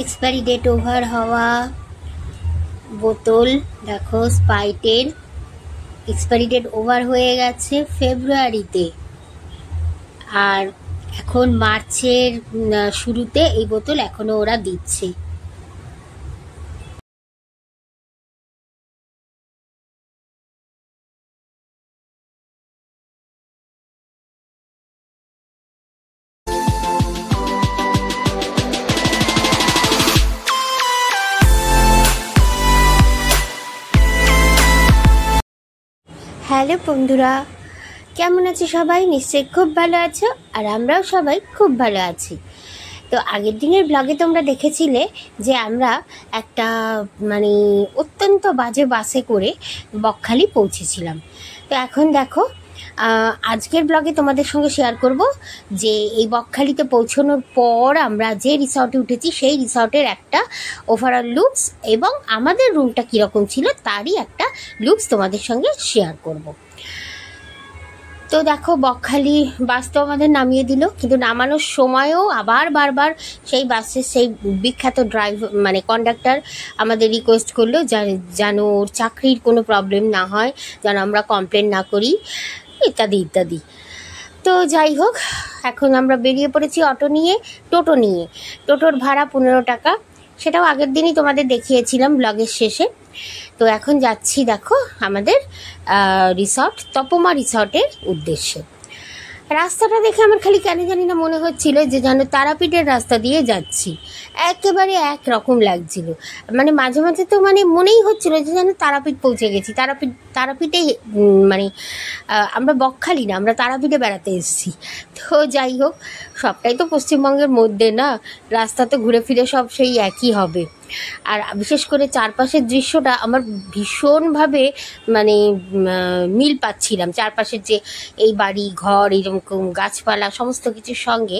Expiry date over হওয়া বোতল, দেখো স্প্রাইটের এক্সপায়ারি ডেট ওভার হয়ে গেছে ফেব্রুয়ারিতে, আর এখন মার্চের শুরুতে এই বোতল এখনো ওরা দিচ্ছে। হ্যালো বন্ধুরা, কেমন আছে সবাই? নিশ্চয়ই খুব ভালো আছো, আর আমরাও সবাই খুব ভালো আছি। তো আগের দিনের ব্লগে তোমরা দেখেছিলে যে আমরা একটা মানে অত্যন্ত বাজে বাসে করে বকখালি পৌঁছেছিলাম। তো এখন দেখো আজকের ব্লগে তোমাদের সঙ্গে শেয়ার করব যে এই বকখালিতে পৌঁছানোর পর আমরা যে রিসর্টে উঠেছি সেই রিসর্টের একটা ওভারঅল লুকস এবং আমাদের রুমটা কীরকম ছিল তারই একটা লুকস তোমাদের সঙ্গে শেয়ার করব। তো দেখো বকখালি বাস তো আমাদের নামিয়ে দিল, কিন্তু নামানোর সময়ও আবার বারবার সেই বাসের সেই বিখ্যাত ড্রাইভার মানে কন্ডাক্টর আমাদের রিকোয়েস্ট করলো যেন ওর চাকরির কোনো প্রবলেম না হয়, যেন আমরা কমপ্লেন না করি, ইত্যাদি ইত্যাদি। তো যাই হোক, এখন আমরা বেরিয়ে পড়েছি টোটো নিয়ে। টোটোর ভাড়া 15 টাকা, সেটাও আগের দিনই তোমাদের দেখিয়েছিলাম ব্লগের শেষে। তো এখন যাচ্ছি দেখো আমাদের রিসর্ট তপমা রিসর্টের উদ্দেশ্যে। রাস্তাটা দেখে আমার খালি কেন জানি না মনে হচ্ছিল যে যেন তারাপীঠের রাস্তা দিয়ে যাচ্ছি, একেবারে একরকম লাগছিল। মানে মাঝে মাঝে তো মানে মনেই হচ্ছিল যে যেন তারাপীঠ পৌঁছে গেছি। তারাপীঠে মানে আমরা বকখালি না, আমরা তারাপীঠে বেড়াতে এসেছি। তো যাই হোক, সবটাই তো পশ্চিমবঙ্গের মধ্যে না, রাস্তা তো ঘুরে ফিরে সব সেই একই হবে। আর বিশেষ করে চারপাশের দৃশ্যটা আমার ভীষণভাবে মানে মিল পাচ্ছিলাম, চারপাশের যে এই বাড়ি ঘর এরকম গাছপালা সমস্ত কিছুর সঙ্গে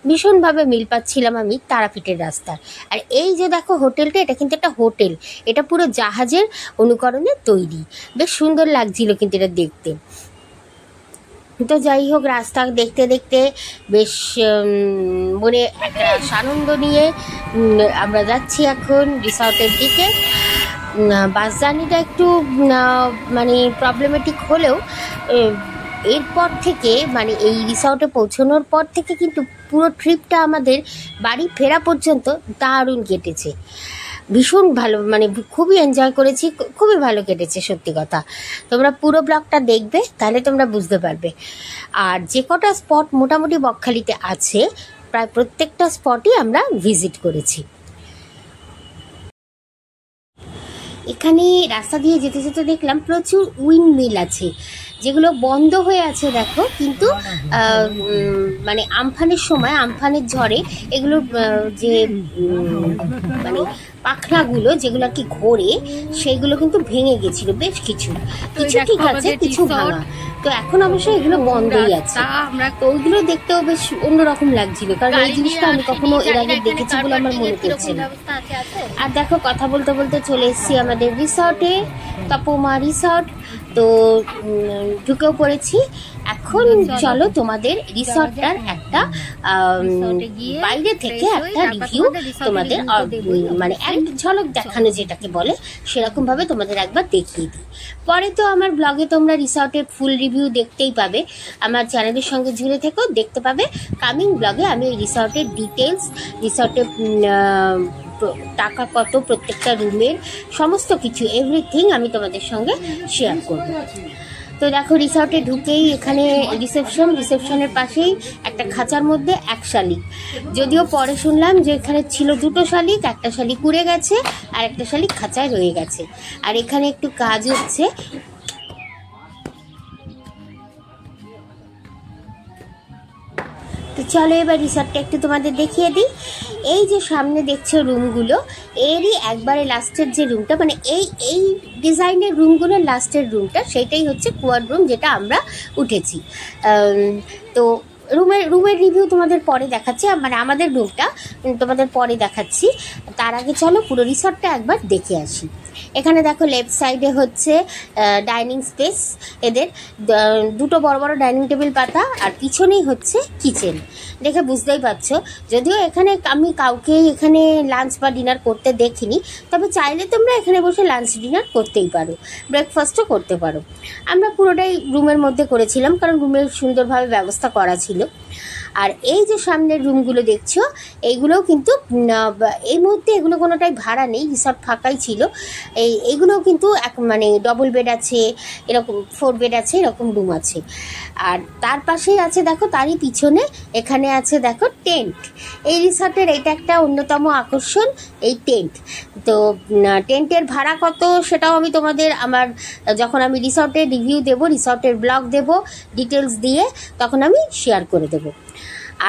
ভীষণভাবে মিল পাচ্ছিলাম আমি তারাপীঠের রাস্তার। আর এই যে দেখো হোটেলটা, এটা কিন্তু একটা হোটেল, এটা পুরো জাহাজের অনুকরণে তৈরি, বেশ সুন্দর লাগছিল কিন্তু এটা দেখতে। তো যাই হোক, রাস্তা দেখতে দেখতে বেশ মনে একটা আনন্দ নিয়ে আমরা যাচ্ছি এখন রিসর্টের দিকে। বাস জার্নিটা একটু মানে প্রবলেমেটিক হলেও এরপর থেকে মানে এই রিসর্টে পৌঁছানোর পর থেকে কিন্তু পুরো ট্রিপটা আমাদের বাড়ি ফেরা পর্যন্ত দারুণ কেটেছে, ভীষণ ভালো, মানে খুবই এনজয় করেছি, খুবই ভালো কেটেছে সত্যি কথা। তোমরা পুরো ব্লগটা দেখবে, তাহলে তোমরা বুঝতে পারবে। আর যে কটা স্পট মোটামুটি বকখালিতে আছে, প্রায় প্রত্যেকটা স্পটই আমরা ভিজিট করেছি। এখানে রাস্তা দিয়ে যেতে যেতে দেখলাম প্রচুর উইন্ডমিল আছে, যেগুলো বন্ধ হয়ে আছে দেখো, কিন্তু মানে আমফানের সময়, আমফানের ঝড়ে এগুলো যে মানে পাখনাগুলো যেগুলো আর কি ঘোরে, সেগুলো কিন্তু ভেঙে গেছিল বেশ কিছু কিছু, ঠিক আছে, কিছু ভাঙা। তো এখন অবশ্য এগুলো বন্ধই আছে। তো ওইগুলো দেখতেও বেশ অন্যরকম লাগছিল, কারণ এই জিনিসটা আমি কখনো এর আগে দেখেছি বলে আমার মনে পড়ছে না। আর দেখো কথা বলতে বলতে চলে এসেছি আমাদের রিসর্টে, তপমা রিসর্ট। তো ঢুকেও পড়েছি। এখন চলো তোমাদের রিসর্টটার একটা বাইরে থেকে একটা রিভিউ তোমাদের মানে এক ঝলক দেখানো যেটাকে বলে, সেরকম ভাবে তোমাদের একবার দেখিয়ে দিই। পরে তো আমার ব্লগে তোমরা রিসর্টের ফুল রিভিউ দেখতেই পাবে, আমার চ্যানেলের সঙ্গে জুড়ে থেকেও দেখতে পাবে। কামিং ব্লগে আমি এই রিসর্টের ডিটেলস, রিসর্টের টাকা কত, প্রত্যেকটা রুমের সমস্ত কিছু এভরিথিং আমি তোমাদের সঙ্গে শেয়ার করব। তো দেখো রিসর্টে ঢুকেই এখানে রিসেপশনের পাশেই একটা খাঁচার মধ্যে এক শালিক, যদিও পরে শুনলাম যে এখানে ছিল 2টো শালিক, একটা শালিক উড়ে গেছে আর একটা শালিক খাঁচায় রয়ে গেছে। আর এখানে একটু কাজ হচ্ছে। তো চলো এবার রিসর্টটা একটু তোমাদের দেখিয়ে দিই। এই যে সামনে দেখছো রুমগুলো, এরই একবারে লাস্টের যে রুমটা, মানে এই ডিজাইনের রুমগুলোর লাস্টের রুমটা, সেটাই হচ্ছে কোয়াড রুম, যেটা আমরা উঠেছি। তো রুমের রিভিউ তোমাদের পরে দেখাচ্ছি, মানে আমাদের রুমটা তোমাদের পরে দেখাচ্ছি। তার আগে চলো পুরো রিসর্টটা একবার দেখে আসি। এখানে দেখো লেফট সাইডে হচ্ছে ডাইনিং স্পেস, এদের দুটো বড় বড় ডাইনিং টেবিল পাতা, আর পিছনেই হচ্ছে কিচেন। দেখে বুঝতেই পারছো, যদিও এখানে আমি কাউকে এখানে লাঞ্চ বা ডিনার করতে দেখিনি, তবে চাইলে তোমরা এখানে বসে লাঞ্চ ডিনার করতেই পারো, ব্রেকফাস্টও করতে পারো। আমরা পুরোটাই রুমের মধ্যে করেছিলাম, কারণ রুমের সুন্দরভাবে ব্যবস্থা করা ছিল। আর এই যে সামনের রুমগুলো দেখছো, এইগুলোও কিন্তু এই মুহূর্তে এগুলো কোনোটাই ভাড়া নেই, রিসর্ট ফাঁকাই ছিল। এইগুলোও কিন্তু মানে ডবল বেড আছে, এরকম 4 বেড আছে, এরকম রুম আছে। আর তার পাশেই আছে দেখো, তারই পিছনে এখানে আছে দেখো টেন্ট। এই রিসর্টের এটা একটা অন্যতম আকর্ষণ, এই টেন্ট। তো টেন্টের ভাড়া কত সেটাও আমি তোমাদের যখন আমি রিসর্টের রিভিউ দেবো, রিসর্টের ব্লগ দেবো ডিটেলস দিয়ে, তখন আমি শেয়ার করে দেবো।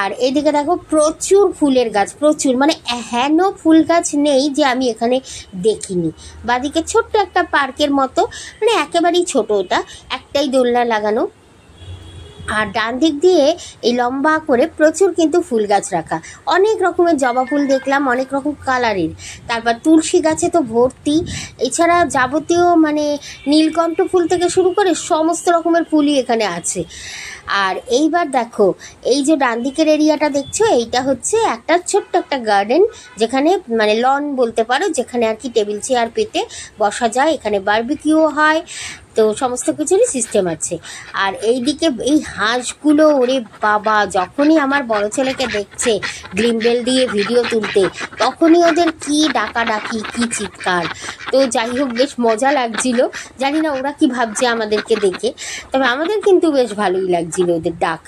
আর এইদিকে দেখো প্রচুর ফুলের গাছ, প্রচুর, মানে হেন ফুল গাছ নেই যে আমি এখানে দেখিনি। বাদিকে ছোট্ট একটা পার্কের মতো, মানে একেবারেই ছোট, ওটা একটাই দোলনা লাগানো। আর ডান দিক দিয়ে এই লম্বা করে প্রচুর কিন্তু ফুল গাছ রাখা, অনেক রকমের জবা ফুল দেখলাম, অনেক রকম কালারের। তারপর তুলসী গাছে তো ভর্তি, এছাড়া যাবতীয় মানে নীলকণ্ঠ ফুল থেকে শুরু করে সমস্ত রকমের ফুলই এখানে আছে। আর এইবার দেখো, এই যে ডান দিকের এরিয়াটা দেখছো, এইটা হচ্ছে একটা ছোট্ট একটা গার্ডেন, যেখানে মানে লন বলতে পারো, যেখানে আর কি টেবিল চেয়ার পেতে বসা যায়। এখানে বারবিকিউ হয়, তো সমস্ত কিছুরই সিস্টেম আছে। আর এইদিকে এই হাঁসগুলো, ওরে বাবা, যখনই আমার বড় ছেলেকে দেখছে গ্লিমবেল দিয়ে ভিডিও তুলতে, তখনই ওদের কি ডাকাডাকি, কি চিৎকার। তো যাই হোক, বেশ মজা লাগছিল। জানি না ওরা কি ভাবছে আমাদেরকে দেখে, তবে আমাদের কিন্তু বেশ ভালোই লাগছিল ওদের ডাক।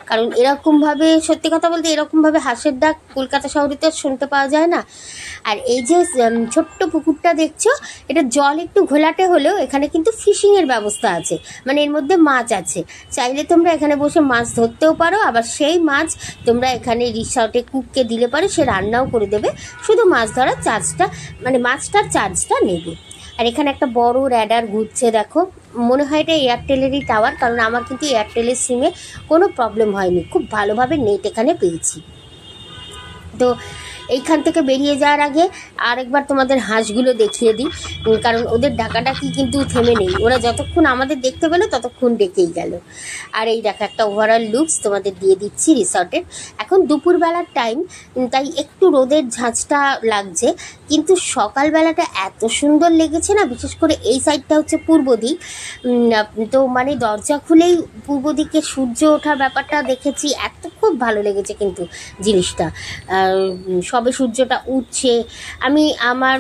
কারণ এরকমভাবে, সত্যি কথা বলতে, এরকমভাবে হাঁসের ডাক কলকাতা শহরে তো শুনতে পাওয়া যায় না। আর এই যে ছোট্ট পুকুরটা দেখছো, এটা জল একটু ঘোলাটে হলেও এখানে কিন্তু ফিশিংয়ের ব্যবস্থা আছে, মানে এর মধ্যে মাছ আছে। চাইলে তোমরা এখানে বসে মাছ ধরতেও পারো, আবার সেই মাছ তোমরা এখানে রিসর্টে কুককে দিলে পারে, সে রান্নাও করে দেবে, শুধু মাছ ধরার চার্জটা, মানে মাছটার চার্জটা নেবে। আর এখানে একটা বড় র্যাডার ঘুরছে, দেখো, মনে হয় এটা এয়ারটেলেরই টাওয়ার, কারণ আমার কিন্তু এয়ারটেলের সিমে কোনো প্রবলেম হয়নি, খুব ভালোভাবে নেট এখানে পেয়েছি। তো এইখান থেকে বেরিয়ে যাওয়ার আগে আরেকবার তোমাদের হাঁসগুলো দেখিয়ে দিই, কারণ ওদের ডাকাডাকি কিন্তু থেমে নেই, ওরা যতক্ষণ আমাদের দেখতে পেলো ততক্ষণ ডেকেই গেল। আর এই দেখা একটা ওভারঅল লুকস তোমাদের দিয়ে দিচ্ছি রিসর্টের। এখন দুপুরবেলার টাইম, তাই একটু রোদের ঝাঁঝটা লাগছে, কিন্তু সকালবেলাটা এত সুন্দর লেগেছে না। বিশেষ করে এই সাইডটা হচ্ছে পূর্ব দিক, তো মানে দরজা খুলেই পূর্ব দিকে সূর্য ওঠার ব্যাপারটা দেখেছি, এত খুব ভালো লেগেছে কিন্তু জিনিসটা। সবে সূর্যটা উঠছে। আমি আমার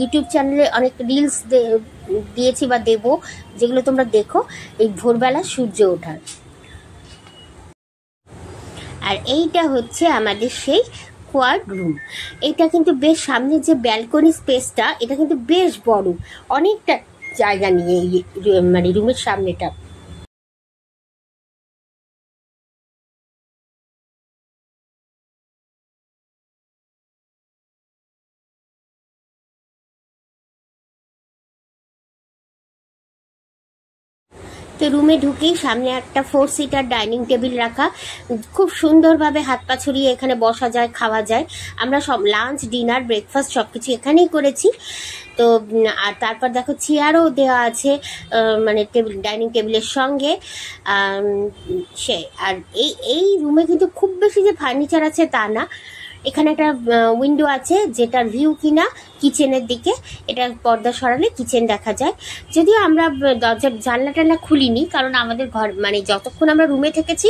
ইউটিউব চ্যানেলে অনেক রিলস দিয়েছি বা দেব, যেগুলো তোমরা দেখো এই ভোরবেলা সূর্য ওঠার। আর এইটা হচ্ছে আমাদের সেই কোয়ার্ড রুম। এটা কিন্তু বেশ, সামনে যে ব্যালকনি স্পেসটা, এটা কিন্তু বেশ বড়, অনেকটা জায়গা নিয়ে মানে রুমের সামনেটা। তো রুমে ঢুকেই সামনে একটা 4 সিটার ডাইনিং টেবিল রাখা, খুব সুন্দরভাবে হাত পা ছড়িয়ে এখানে বসা যায়, খাওয়া যায়। আমরা সব লাঞ্চ, ডিনার, ব্রেকফাস্ট সব কিছু এখানেই করেছি। তো আর তারপর দেখো চেয়ারও দেওয়া আছে, মানে ডাইনিং টেবিলের সঙ্গে। সে আর এই রুমে কিন্তু খুব বেশি যে ফার্নিচার আছে তা না। এখানে একটা উইন্ডো আছে, যেটার ভিউ কিনা কিচেনের দিকে, এটা পর্দা সরালে কিচেন দেখা যায়। যদিও আমরা দরজার জানলা টানলা খুলিনি, কারণ আমাদের ঘর মানে যতক্ষণ আমরা রুমে থেকেছি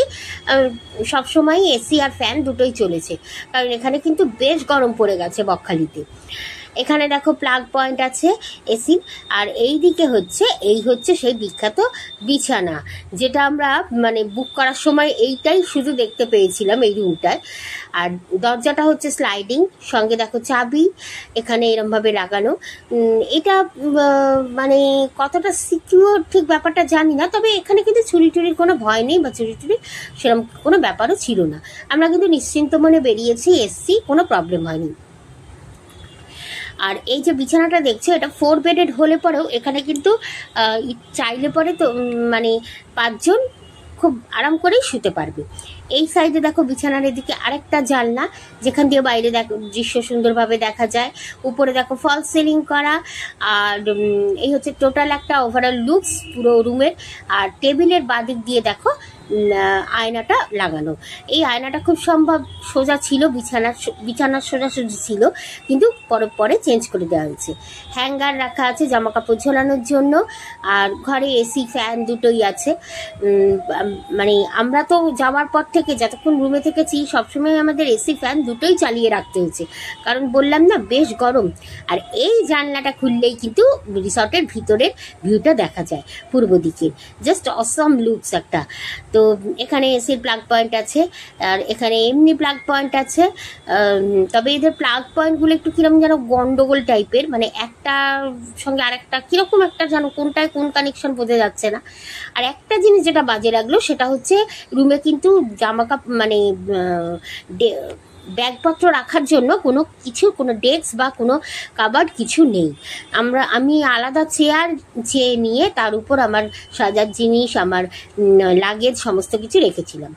সবসময় এসি আর ফ্যান দুটোই চলেছে, কারণ এখানে কিন্তু বেশ গরম পড়ে গেছে বকখালিতে। এখানে দেখো প্লাগ পয়েন্ট আছে এসির। আর এই দিকে হচ্ছে সেই বিখ্যাত বিছানা, যেটা আমরা মানে বুক করার সময় এইটাই শুধু দেখতে পেয়েছিলাম এই রুমটায়। আর দরজাটা হচ্ছে স্লাইডিং, সঙ্গে দেখো চাবি এখানে এরমভাবে লাগানো। এটা মানে কতটা সিকিউর ঠিক ব্যাপারটা জানি না, তবে এখানে কিন্তু চুরি টুরির কোনো ভয় নেই, বা চুরি টুরি সেরকম কোনো ব্যাপারও ছিল না। আমরা কিন্তু নিশ্চিন্ত মনে বেরিয়েছি, এসছি, কোনো প্রবলেম হয়নি। আর এই যে বিছানাটা দেখছো, এটা 4 বেডেড হলে পরেও এখানে কিন্তু চাইলে পরে তো মানে 5 জন খুব আরাম করেই শুতে পারবে। এই সাইডে দেখো বিছানার এদিকে আরেকটা জানলা, যেখান দিয়ে বাইরে দেখো দৃশ্য সুন্দরভাবে দেখা যায়। উপরে দেখো ফল সিলিং করা। আর এই হচ্ছে টোটাল একটা ওভারঅল লুকস পুরো রুমের। আর টেবিলের বাদিক দিয়ে দেখো আয়নাটা লাগানো। এই আয়নাটা খুব সম্ভব সোজা ছিল, বিছানার সোজাসুজি ছিল, কিন্তু পরে চেঞ্জ করে দেওয়া হয়েছে। হ্যাঙ্গার রাখা আছে জামা কাপড় ঝোলানোর জন্য। আর ঘরে এসি ফ্যান দুটোই আছে। মানে আমরা তো যাওয়ার পর থেকে যতক্ষণ রুমে থেকেছি সবসময় আমাদের এসি ফ্যান দুটোই চালিয়ে রাখতে হয়েছে, কারণ বললাম না বেশ গরম। আর এই জানলাটা খুললেই কিন্তু রিসর্টের ভিতরের ভিউটা দেখা যায় পূর্ব দিকে। জাস্ট অসম লুকস একটা। তো এখানে এসির প্লাগ পয়েন্ট আছে, আর এখানে এমনি প্লাগ পয়েন্ট আছে। তবে এদের প্লাগ পয়েন্টগুলো একটু কিরকম যেন গন্ডগোল টাইপের, মানে একটা সঙ্গে আরেকটা কিরকম একটা যেন কোনটায় কোন কানেকশন বোঝা যাচ্ছে না। আর একটা জিনিস যেটা বাজে লাগলো সেটা হচ্ছে রুমে কিন্তু জামা কাপড় মানে ব্যাগপত্র রাখার জন্য কোনো ডেস্ক বা কোনো কাবার্ড কিছু নেই। আমি আলাদা চেয়ার চেয়ে নিয়ে তার উপর আমার সাজার জিনিস, আমার লাগেজ সমস্ত কিছু রেখেছিলাম।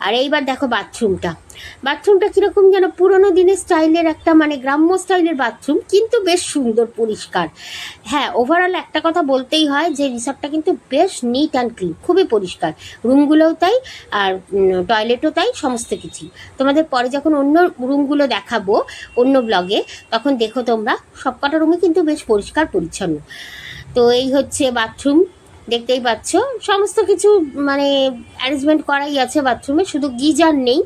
আর এইবার দেখো বাথরুমটা কিরকম যেন পুরোনো দিনের স্টাইলের একটা মানে গ্রাম্য স্টাইলের বাথরুম, কিন্তু বেশ সুন্দর পরিষ্কার। হ্যাঁ, ওভারঅল একটা কথা বলতেই হয় যে রিসর্টটা কিন্তু বেশ নিট অ্যান্ড ক্লিন, খুবই পরিষ্কার। রুমগুলোও তাই, আর টয়লেটও তাই, সমস্ত কিছু। তোমাদের পরে যখন অন্য রুমগুলো দেখাবো অন্য ব্লগে, তখন দেখো তোমরা সবকটা রুমই কিন্তু বেশ পরিষ্কার পরিচ্ছন্ন। তো এই হচ্ছে বাথরুম, দেখতেই পাচ্ছ সমস্ত কিছু মানে অ্যারেঞ্জমেন্ট করাই আছে বাথরুমে, শুধু গিজার নেই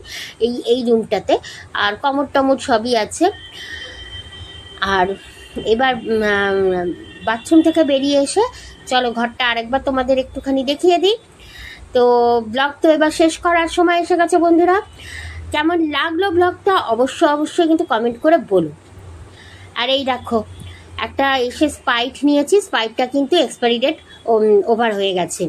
এই রুমটাতে। আর কমোড টমোড সবই আছে। আর এবার বাথরুম থেকে বেরিয়ে এসে চলো ঘরটা আরেকবার তোমাদের একটুখানি দেখিয়ে দিই। তো ব্লগ তো এবার শেষ করার সময় এসে গেছে বন্ধুরা। কেমন লাগলো ব্লগটা অবশ্যই কিন্তু কমেন্ট করে বলো। আর এই দেখো একটা এসে স্পাইট নিয়েছি, স্পাইটটা কিন্তু এক্সপায়ারি ডেট ওভার হয়ে গেছে,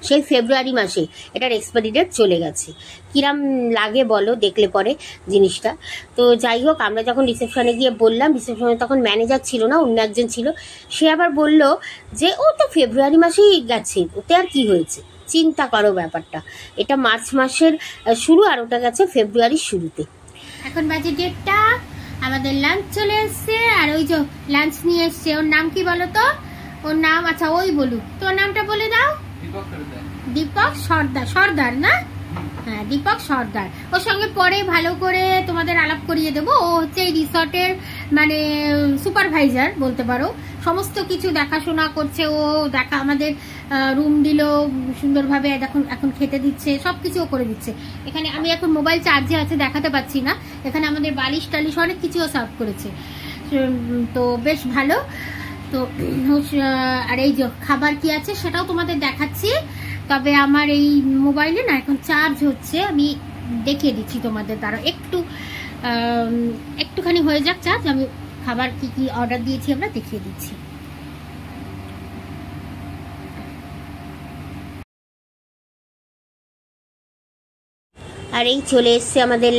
সেই ফেব্রুয়ারি মাসে এটার এক্সপায়ারি ডেট চলে গেছে। কিরাম লাগে বলো দেখলে পরে জিনিসটা। তো যাই হোক, আমরা যখন রিসেপশনে গিয়ে বললাম, রিসেপশনে তখন ম্যানেজার ছিল না, অন্য একজন ছিল। সে আবার বলল যে ও তো ফেব্রুয়ারি মাসেই গেছে, ওতে আর কি হয়েছে। চিন্তা করো ব্যাপারটা, এটা মার্চ মাসের শুরু আর ওটা গেছে ফেব্রুয়ারির শুরুতে। এখন বাজে 1:30, আমাদের লাঞ্চ চলে এসছে। আর ওই যে লাঞ্চ নিয়ে এসছে, ওর নাম কি বলো তো? ওর নাম, আচ্ছা ওই বলু, তোর নামটা বলে দাও। দীপক সর্দার না? হ্যাঁ, দীপক সর্দার। ওর সঙ্গে পরে ভালো করে তোমাদের আলাপ করিয়ে দেবো। ও হচ্ছে এই রিসর্টের মানে সুপারভাইজার বলতে পারো, সমস্ত কিছু দেখাশোনা করছে ও। আমাদের রুম দিল সুন্দরভাবে, এখন খেতে দিচ্ছে, সবকিছু ও করে দিচ্ছে। এখানে আমি এখন মোবাইল চার্জে আছে, দেখাতে পাচ্ছি না। এখানে আমাদের বালিশ টালিশ অনেক কিছুও সার্ভ করেছে, তো বেশ ভালো। তো আর এই যে খাবার কি আছে সেটাও তোমাদের দেখাচ্ছি। তবে আমার এই মোবাইলে না এখন চার্জ হচ্ছে, আমি দেখিয়ে দিচ্ছি তোমাদের দ্বারা। একটুখানি হয়ে যাক চার্জ, আমি খাবার কি কি অর্ডার দিয়েছি আমরা দেখিয়ে দিচ্ছি। আর এই চলে এসছে আমাদের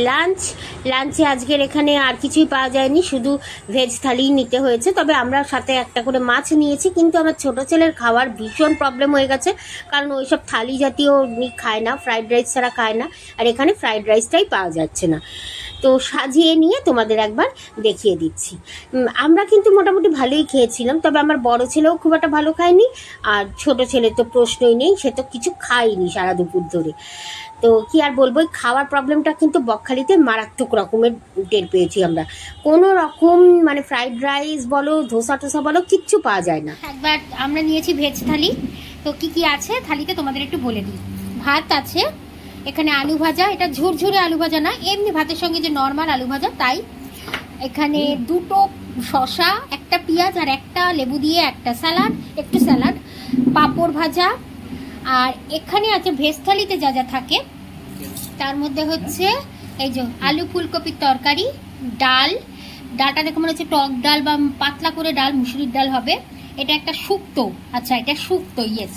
লাঞ্চে আজকের এখানে আর কিছুই পাওয়া যায়নি, শুধু ভেজ থালি নিতে হয়েছে। তবে আমরা সাথে একটা করে মাছ নিয়েছি, কিন্তু আমার ছোট ছেলের খাওয়ার ভীষণ প্রবলেম হয়ে গেছে, কারণ ওইসব থালি জাতীয় খায় না, ফ্রাইড রাইস ছাড়া খায় না। আর এখানে ফ্রাইড রাইসটাই পাওয়া যাচ্ছে না, তো সাজিয়ে নিয়ে তোমাদের একবার দেখিয়ে দিচ্ছি। আমরা কিন্তু মোটামুটি ভালোই খেয়েছিলাম, তবে আমার বড় ছেলেও খুব একটা ভালো খায়নি, আর ছোট ছেলে তো প্রশ্নই নেই, সে তো কিছু খায়নি সারা দুপুর ধরে। তো কি আর বলবো, খাওয়ার প্রবলেমটা কিন্তু বকখালিতে মারাত্মক রকমের টের পেয়েছি আমরা। কোনো রকম মানে ফ্রাইড রাইস বলো, ধোসা টোসা বলো, কিচ্ছু পাওয়া যায় না। একবার আমরা নিয়েছি ভেজ থালি। তো কি কি আছে থালিতে তোমাদের একটু বলে দিই। ভাত আছে, এখানে আলু ভাজা, এটা ঝুরঝুরে আলু ভাজা না, এমনি ভাতের সঙ্গে যে নর্মাল আলু ভাজা তাই। এখানে দুটো শসা, একটা পেঁয়াজ আর একটা লেবু দিয়ে একটা স্যালাড, একটু স্যালাড, পাঁপড় ভাজা। আর এখানে আছে ভেজ থালিতে যা যা থাকে তার মধ্যে হচ্ছে এই যে আলু ফুলকপির তরকারি, ডালটা দেখো মনে হচ্ছে টক ডাল বা পাতলা করে ডাল, মুসুরির ডাল হবে। এটা একটা শুক্তো, আচ্ছা এটা শুক্তো, ইয়েস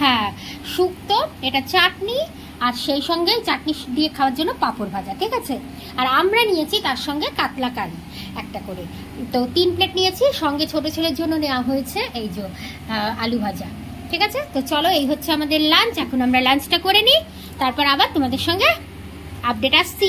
হ্যাঁ শুক্তো। এটা চাটনি, আর সেই সঙ্গে চাটনি দিয়ে খাওয়ার জন্য পাঁপড় ভাজা, ঠিক আছে। আর আমরা নিয়েছি তার সঙ্গে কাতলা কারি একটা করে। তো 3 প্লেট নিয়েছি, সঙ্গে ছোট ছেলের জন্য নেওয়া হয়েছে এই যে আলু ভাজা, ঠিক আছে। তো চলো, এই হচ্ছে আমাদের লাঞ্চ। এখন আমরা লাঞ্চটা করে নিই, তারপর আবার তোমাদের সঙ্গে আপডেট আসছি।